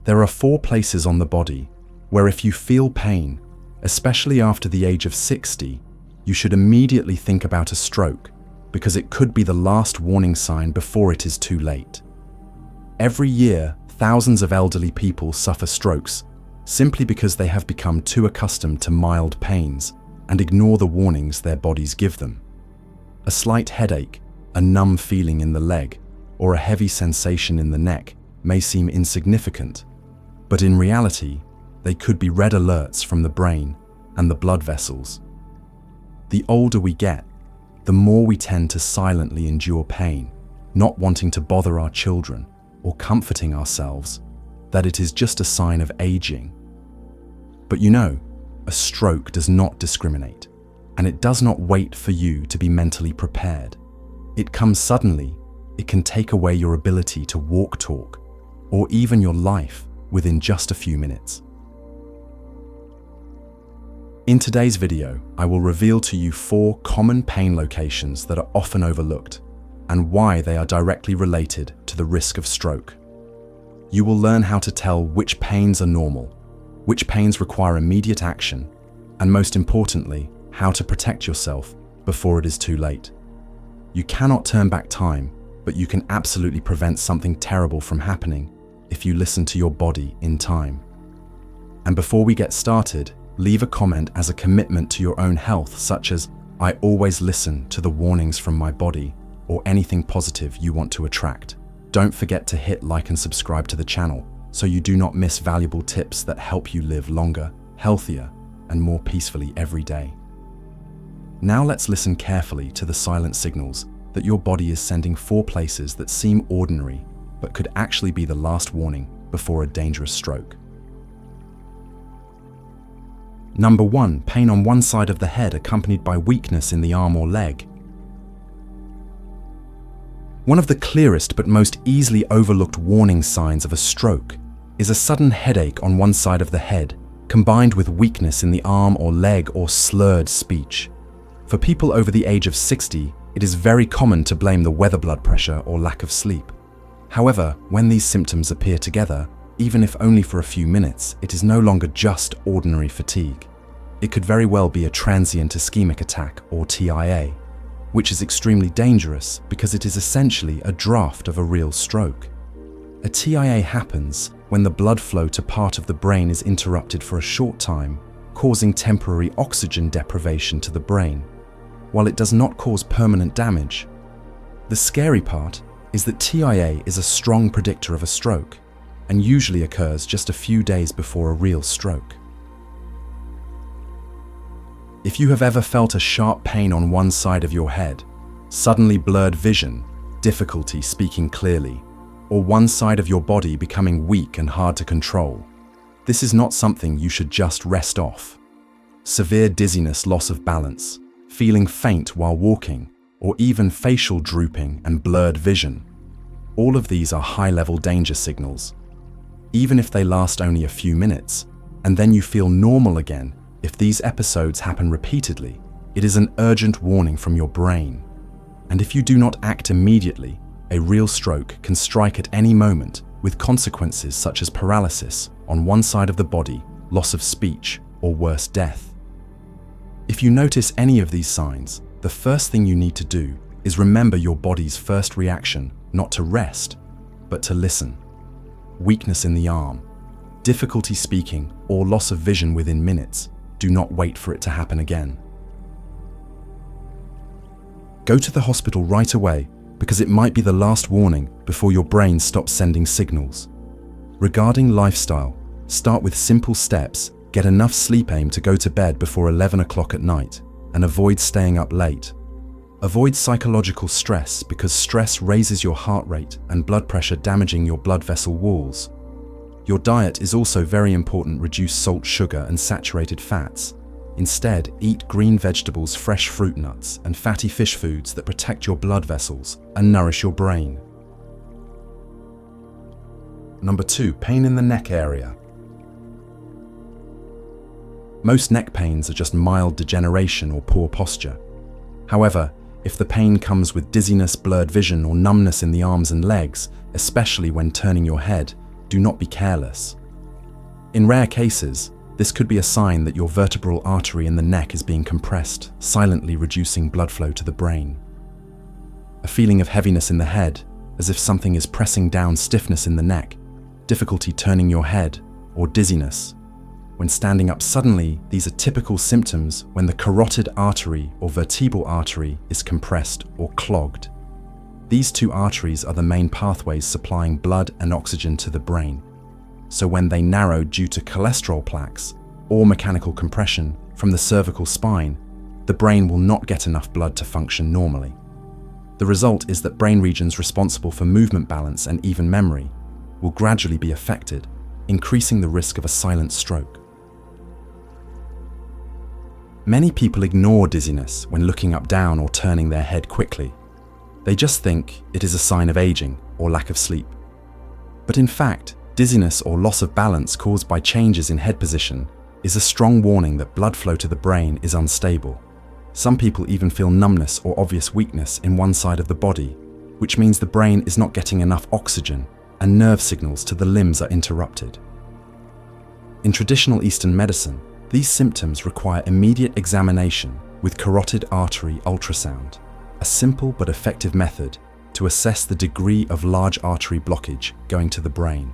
There are 4 places on the body where if you feel pain, especially after the age of 60, you should immediately think about a stroke because it could be the last warning sign before it is too late. Every year, thousands of elderly people suffer strokes simply because they have become too accustomed to mild pains and ignore the warnings their bodies give them. A slight headache, a numb feeling in the leg, or a heavy sensation in the neck may seem insignificant, but in reality, they could be red alerts from the brain and the blood vessels. The older we get, the more we tend to silently endure pain, not wanting to bother our children or comforting ourselves that it is just a sign of aging. But you know, a stroke does not discriminate, and it does not wait for you to be mentally prepared. It comes suddenly. It can take away your ability to walk, talk, or even your life within just a few minutes. In today's video, I will reveal to you 4 common pain locations that are often overlooked and why they are directly related to the risk of stroke. You will learn how to tell which pains are normal, which pains require immediate action, and most importantly, how to protect yourself before it is too late. You cannot turn back time, but you can absolutely prevent something terrible from happening if you listen to your body in time. And before we get started, leave a comment as a commitment to your own health, such as, "I always listen to the warnings from my body," or anything positive you want to attract. Don't forget to hit like and subscribe to the channel so you do not miss valuable tips that help you live longer, healthier, and more peacefully every day. Now let's listen carefully to the silent signals that your body is sending 4 places that seem ordinary but could actually be the last warning before a dangerous stroke. Number 1, pain on one side of the head accompanied by weakness in the arm or leg. One of the clearest but most easily overlooked warning signs of a stroke is a sudden headache on one side of the head, combined with weakness in the arm or leg or slurred speech. For people over the age of 60, it is very common to blame the weather, blood pressure, or lack of sleep. However, when these symptoms appear together, even if only for a few minutes, it is no longer just ordinary fatigue. It could very well be a transient ischemic attack, or TIA, which is extremely dangerous because it is essentially a draft of a real stroke. A TIA happens when the blood flow to part of the brain is interrupted for a short time, causing temporary oxygen deprivation to the brain. While it does not cause permanent damage, the scary part is that TIA is a strong predictor of a stroke and usually occurs just a few days before a real stroke. If you have ever felt a sharp pain on one side of your head, suddenly blurred vision, difficulty speaking clearly, or one side of your body becoming weak and hard to control, this is not something you should just rest off. Severe dizziness, loss of balance, feeling faint while walking, or even facial drooping and blurred vision. All of these are high-level danger signals. Even if they last only a few minutes, and then you feel normal again, if these episodes happen repeatedly, it is an urgent warning from your brain. And if you do not act immediately, a real stroke can strike at any moment with consequences such as paralysis on one side of the body, loss of speech, or worse, death. If you notice any of these signs, the first thing you need to do is remember your body's first reaction, not to rest, but to listen. Weakness in the arm, difficulty speaking, or loss of vision within minutes. Do not wait for it to happen again. Go to the hospital right away because it might be the last warning before your brain stops sending signals. Regarding lifestyle, start with simple steps. Get enough sleep. Aim to go to bed before 11 o'clock at night and avoid staying up late. Avoid psychological stress because stress raises your heart rate and blood pressure, damaging your blood vessel walls. Your diet is also very important. Reduce salt, sugar, and saturated fats. Instead, eat green vegetables, fresh fruit, nuts, and fatty fish foods that protect your blood vessels and nourish your brain. Number 2, pain in the neck area. Most neck pains are just mild degeneration or poor posture. However, if the pain comes with dizziness, blurred vision, or numbness in the arms and legs, especially when turning your head, do not be careless. In rare cases, this could be a sign that your vertebral artery in the neck is being compressed, silently reducing blood flow to the brain. A feeling of heaviness in the head, as if something is pressing down, stiffness in the neck, difficulty turning your head, or dizziness. When standing up suddenly, these are typical symptoms when the carotid artery or vertebral artery is compressed or clogged. These two arteries are the main pathways supplying blood and oxygen to the brain. So when they narrow due to cholesterol plaques or mechanical compression from the cervical spine, the brain will not get enough blood to function normally. The result is that brain regions responsible for movement balance and even memory will gradually be affected, increasing the risk of a silent stroke. Many people ignore dizziness when looking up, down, or turning their head quickly. They just think it is a sign of aging or lack of sleep. But in fact, dizziness or loss of balance caused by changes in head position is a strong warning that blood flow to the brain is unstable. Some people even feel numbness or obvious weakness in one side of the body, which means the brain is not getting enough oxygen and nerve signals to the limbs are interrupted. In traditional Eastern medicine, these symptoms require immediate examination with carotid artery ultrasound, a simple but effective method to assess the degree of large artery blockage going to the brain.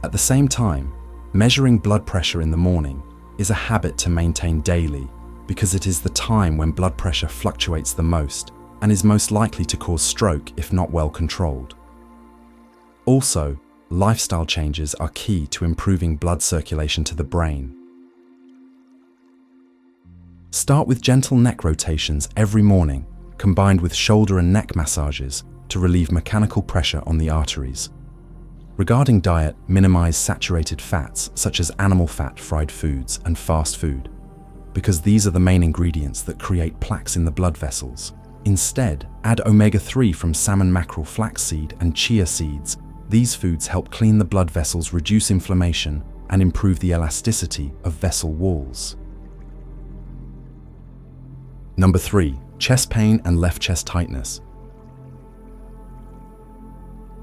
At the same time, measuring blood pressure in the morning is a habit to maintain daily because it is the time when blood pressure fluctuates the most and is most likely to cause stroke if not well controlled. Also, lifestyle changes are key to improving blood circulation to the brain. Start with gentle neck rotations every morning, combined with shoulder and neck massages to relieve mechanical pressure on the arteries. Regarding diet, minimize saturated fats such as animal fat, fried foods, and fast food, because these are the main ingredients that create plaques in the blood vessels. Instead, add omega-3 from salmon, mackerel, flaxseed, and chia seeds. These foods help clean the blood vessels, reduce inflammation, and improve the elasticity of vessel walls. Number 3. Chest pain and left chest tightness.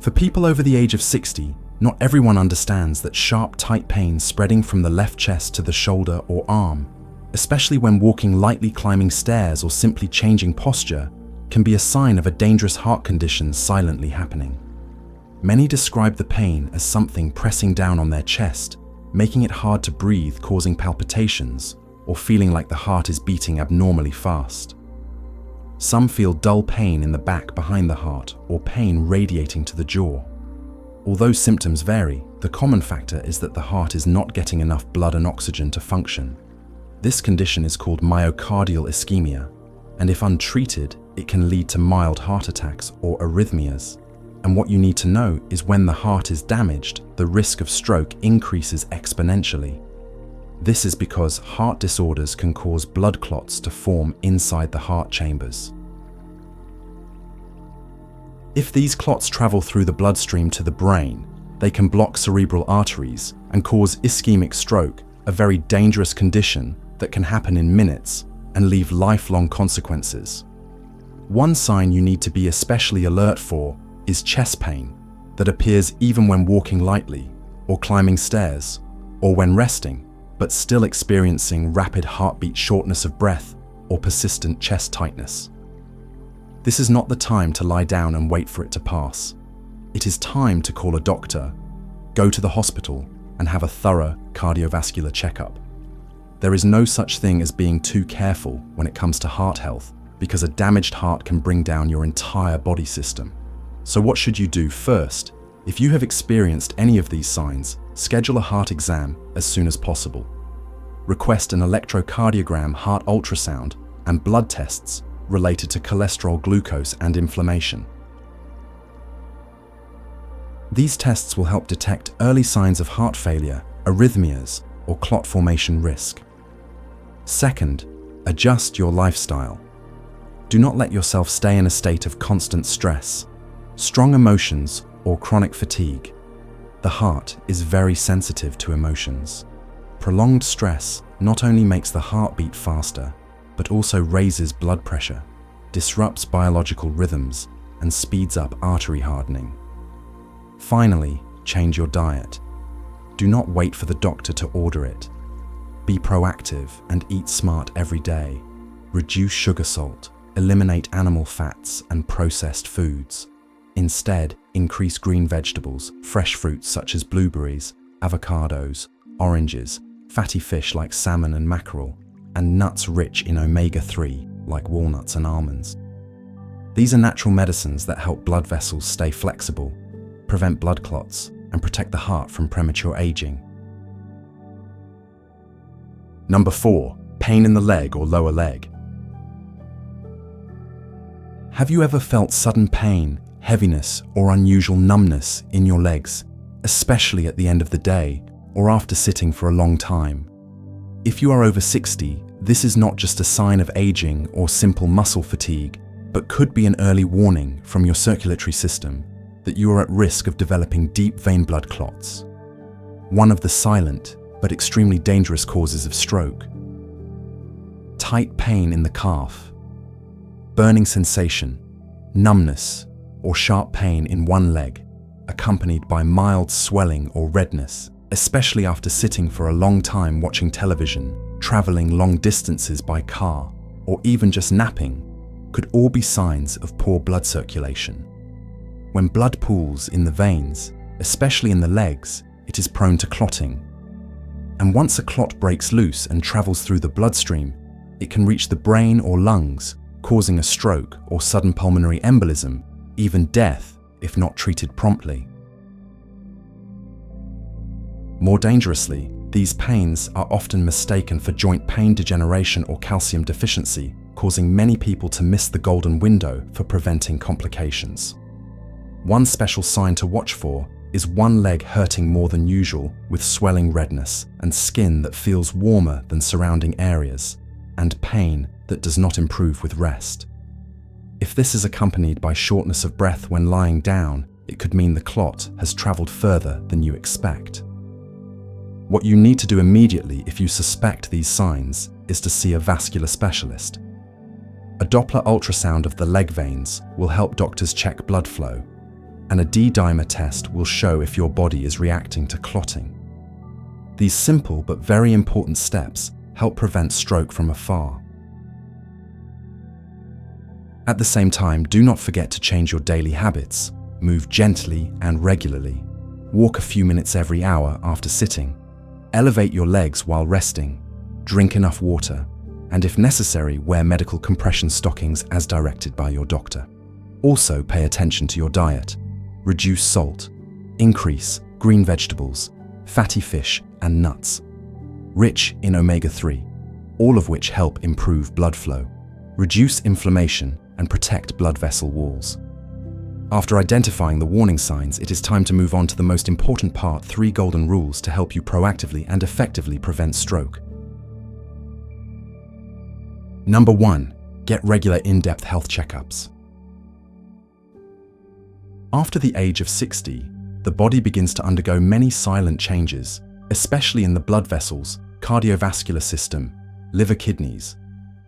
For people over the age of 60, not everyone understands that sharp, tight pain spreading from the left chest to the shoulder or arm, especially when walking lightly, climbing stairs, or simply changing posture, can be a sign of a dangerous heart condition silently happening. Many describe the pain as something pressing down on their chest, making it hard to breathe, causing palpitations, or feeling like the heart is beating abnormally fast. Some feel dull pain in the back behind the heart or pain radiating to the jaw. Although symptoms vary, the common factor is that the heart is not getting enough blood and oxygen to function. This condition is called myocardial ischemia, and if untreated, it can lead to mild heart attacks or arrhythmias. And what you need to know is when the heart is damaged, the risk of stroke increases exponentially. This is because heart disorders can cause blood clots to form inside the heart chambers. If these clots travel through the bloodstream to the brain, they can block cerebral arteries and cause ischemic stroke, a very dangerous condition that can happen in minutes and leave lifelong consequences. One sign you need to be especially alert for is chest pain that appears even when walking lightly or climbing stairs or when resting, but still experiencing rapid heartbeat, shortness of breath, or persistent chest tightness. This is not the time to lie down and wait for it to pass. It is time to call a doctor, go to the hospital, and have a thorough cardiovascular checkup. There is no such thing as being too careful when it comes to heart health, because a damaged heart can bring down your entire body system. So what should you do first? If you have experienced any of these signs, schedule a heart exam as soon as possible. Request an electrocardiogram, heart ultrasound, and blood tests related to cholesterol, glucose, and inflammation. These tests will help detect early signs of heart failure, arrhythmias, or clot formation risk. Second, adjust your lifestyle. Do not let yourself stay in a state of constant stress, strong emotions, or chronic fatigue. The heart is very sensitive to emotions. Prolonged stress not only makes the heart beat faster, but also raises blood pressure, disrupts biological rhythms, and speeds up artery hardening. Finally, change your diet. Do not wait for the doctor to order it. Be proactive and eat smart every day. Reduce sugar salt, eliminate animal fats and processed foods. Instead, increase green vegetables, fresh fruits such as blueberries, avocados, oranges, fatty fish like salmon and mackerel, and nuts rich in omega-3 like walnuts and almonds. These are natural medicines that help blood vessels stay flexible, prevent blood clots, and protect the heart from premature aging. Number 4. Pain in the leg or lower leg. Have you ever felt sudden pain, heaviness, or unusual numbness in your legs, especially at the end of the day or after sitting for a long time? If you are over 60, this is not just a sign of aging or simple muscle fatigue, but could be an early warning from your circulatory system that you are at risk of developing deep vein blood clots, one of the silent but extremely dangerous causes of stroke. Tight pain in the calf, burning sensation, numbness, or sharp pain in one leg, accompanied by mild swelling or redness, especially after sitting for a long time watching television, traveling long distances by car, or even just napping, could all be signs of poor blood circulation. When blood pools in the veins, especially in the legs, it is prone to clotting. And once a clot breaks loose and travels through the bloodstream, it can reach the brain or lungs, causing a stroke or sudden pulmonary embolism, even death if not treated promptly. More dangerously, these pains are often mistaken for joint pain degeneration or calcium deficiency, causing many people to miss the golden window for preventing complications. One special sign to watch for is one leg hurting more than usual with swelling redness and skin that feels warmer than surrounding areas, and pain that does not improve with rest. If this is accompanied by shortness of breath when lying down, it could mean the clot has traveled further than you expect. What you need to do immediately if you suspect these signs is to see a vascular specialist. A Doppler ultrasound of the leg veins will help doctors check blood flow, and a D-dimer test will show if your body is reacting to clotting. These simple but very important steps help prevent stroke from afar. At the same time, do not forget to change your daily habits. Move gently and regularly. Walk a few minutes every hour after sitting. Elevate your legs while resting. Drink enough water. And if necessary, wear medical compression stockings as directed by your doctor. Also, pay attention to your diet. Reduce salt. Increase green vegetables, fatty fish, and nuts, rich in omega-3, all of which help improve blood flow, reduce inflammation, and protect blood vessel walls. After identifying the warning signs, it is time to move on to the most important part: 3 golden rules to help you proactively and effectively prevent stroke. Number 1. Get regular in-depth health checkups. After the age of 60, the body begins to undergo many silent changes, especially in the blood vessels, cardiovascular system, liver, kidneys,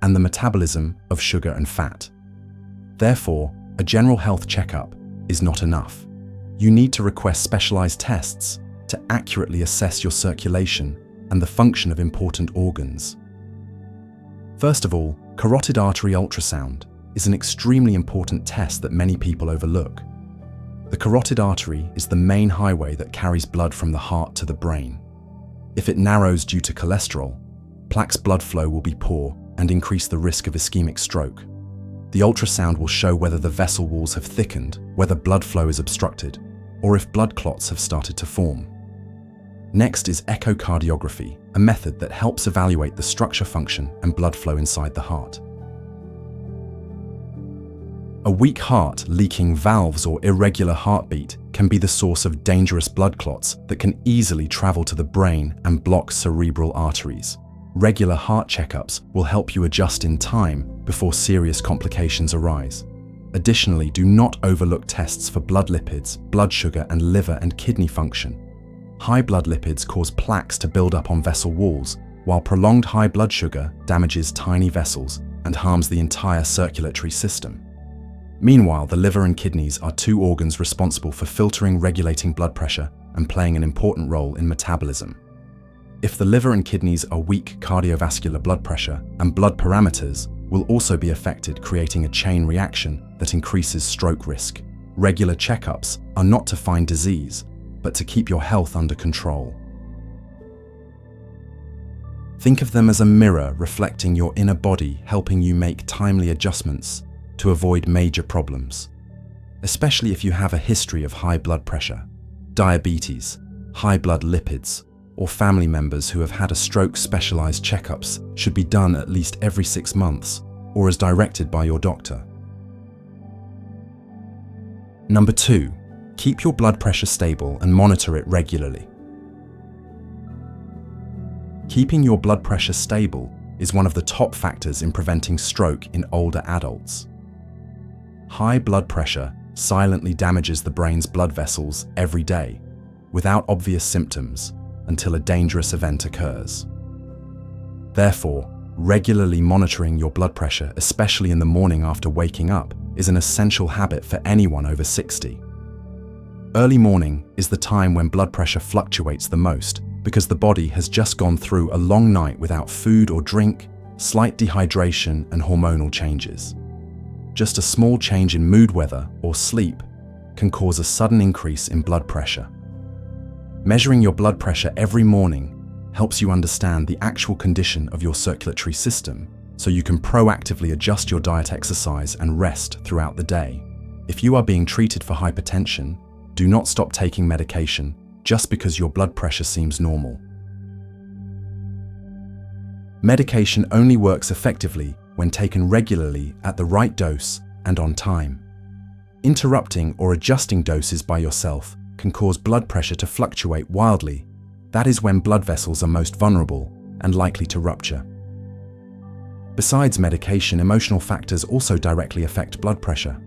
and the metabolism of sugar and fat. Therefore, a general health checkup is not enough. You need to request specialized tests to accurately assess your circulation and the function of important organs. First of all, carotid artery ultrasound is an extremely important test that many people overlook. The carotid artery is the main highway that carries blood from the heart to the brain. If it narrows due to cholesterol, plaque's blood flow will be poor and increase the risk of ischemic stroke. The ultrasound will show whether the vessel walls have thickened, whether blood flow is obstructed, or if blood clots have started to form. Next is echocardiography, a method that helps evaluate the structure, function, and blood flow inside the heart. A weak heart, leaking valves, or irregular heartbeat can be the source of dangerous blood clots that can easily travel to the brain and block cerebral arteries. Regular heart checkups will help you adjust in time before serious complications arise. Additionally, do not overlook tests for blood lipids, blood sugar, and liver and kidney function. High blood lipids cause plaques to build up on vessel walls, while prolonged high blood sugar damages tiny vessels and harms the entire circulatory system. Meanwhile, the liver and kidneys are 2 organs responsible for filtering, regulating blood pressure, and playing an important role in metabolism. If the liver and kidneys are weak, cardiovascular blood pressure and blood parameters will also be affected, creating a chain reaction that increases stroke risk. Regular checkups are not to find disease, but to keep your health under control. Think of them as a mirror reflecting your inner body, helping you make timely adjustments to avoid major problems, especially if you have a history of high blood pressure, diabetes, high blood lipids, or family members who have had a stroke. Specialized checkups should be done at least every 6 months or as directed by your doctor. Number 2, keep your blood pressure stable and monitor it regularly. Keeping your blood pressure stable is one of the top factors in preventing stroke in older adults. High blood pressure silently damages the brain's blood vessels every day, without obvious symptoms, until a dangerous event occurs. Therefore, regularly monitoring your blood pressure, especially in the morning after waking up, is an essential habit for anyone over 60. Early morning is the time when blood pressure fluctuates the most because the body has just gone through a long night without food or drink, slight dehydration, and hormonal changes. Just a small change in mood, weather, or sleep can cause a sudden increase in blood pressure. Measuring your blood pressure every morning helps you understand the actual condition of your circulatory system, so you can proactively adjust your diet, exercise, and rest throughout the day. If you are being treated for hypertension, do not stop taking medication just because your blood pressure seems normal. Medication only works effectively when taken regularly at the right dose and on time. Interrupting or adjusting doses by yourself can cause blood pressure to fluctuate wildly. That is when blood vessels are most vulnerable and likely to rupture. Besides medication, emotional factors also directly affect blood pressure.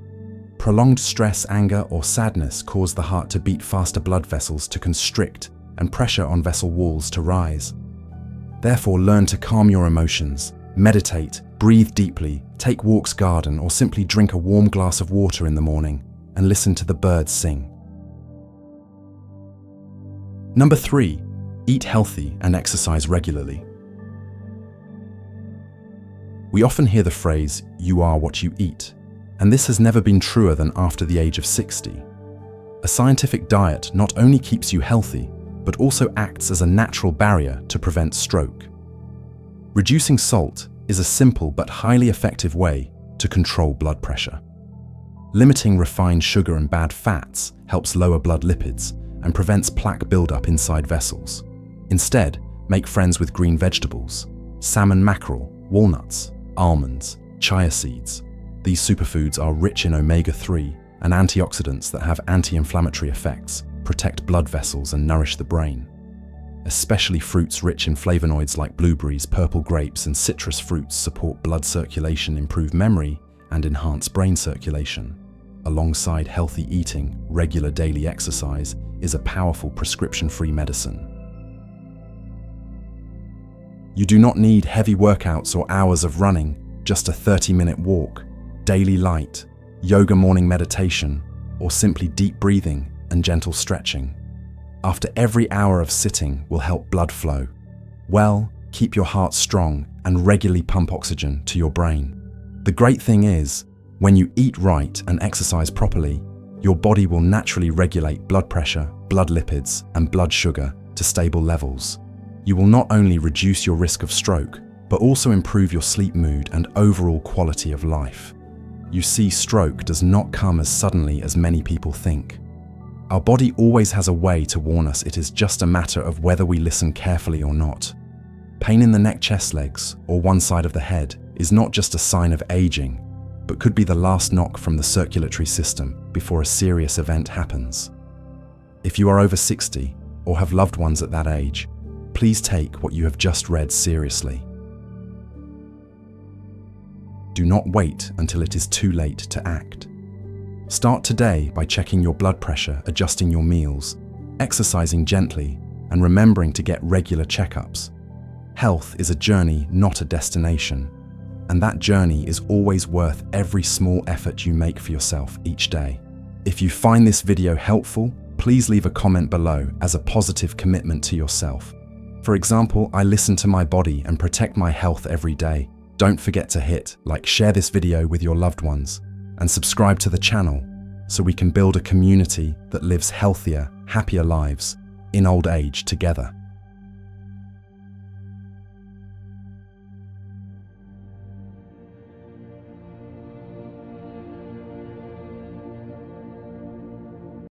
Prolonged stress, anger, or sadness cause the heart to beat faster, blood vessels to constrict, and pressure on vessel walls to rise. Therefore, learn to calm your emotions, meditate, breathe deeply, take walks, garden, or simply drink a warm glass of water in the morning and listen to the birds sing. Number 3, eat healthy and exercise regularly. We often hear the phrase, "You are what you eat," and this has never been truer than after the age of 60. A scientific diet not only keeps you healthy, but also acts as a natural barrier to prevent stroke. Reducing salt is a simple but highly effective way to control blood pressure. Limiting refined sugar and bad fats helps lower blood lipids and prevents plaque buildup inside vessels. Instead, make friends with green vegetables, salmon, mackerel, walnuts, almonds, chia seeds. These superfoods are rich in omega-3 and antioxidants that have anti-inflammatory effects, protect blood vessels, and nourish the brain. Especially fruits rich in flavonoids like blueberries, purple grapes, and citrus fruits support blood circulation, improve memory, and enhance brain circulation. Alongside healthy eating, regular daily exercise is a powerful prescription-free medicine. You do not need heavy workouts or hours of running, just a 30-minute walk, daily light, yoga, morning meditation, or simply deep breathing and gentle stretching. After every hour of sitting will help blood flow well, keep your heart strong, and regularly pump oxygen to your brain. The great thing is, when you eat right and exercise properly, your body will naturally regulate blood pressure, blood lipids, and blood sugar to stable levels. You will not only reduce your risk of stroke, but also improve your sleep, mood, and overall quality of life. You see, stroke does not come as suddenly as many people think. Our body always has a way to warn us. It is just a matter of whether we listen carefully or not. Pain in the neck, chest, legs, or one side of the head is not just a sign of aging, but could be the last knock from the circulatory system before a serious event happens. If you are over 60 or have loved ones at that age, please take what you have just read seriously. Do not wait until it is too late to act. Start today by checking your blood pressure, adjusting your meals, exercising gently, and remembering to get regular checkups. Health is a journey, not a destination, and that journey is always worth every small effort you make for yourself each day. If you find this video helpful, please leave a comment below as a positive commitment to yourself. For example, I listen to my body and protect my health every day. Don't forget to hit like, share this video with your loved ones, and subscribe to the channel so we can build a community that lives healthier, happier lives in old age together.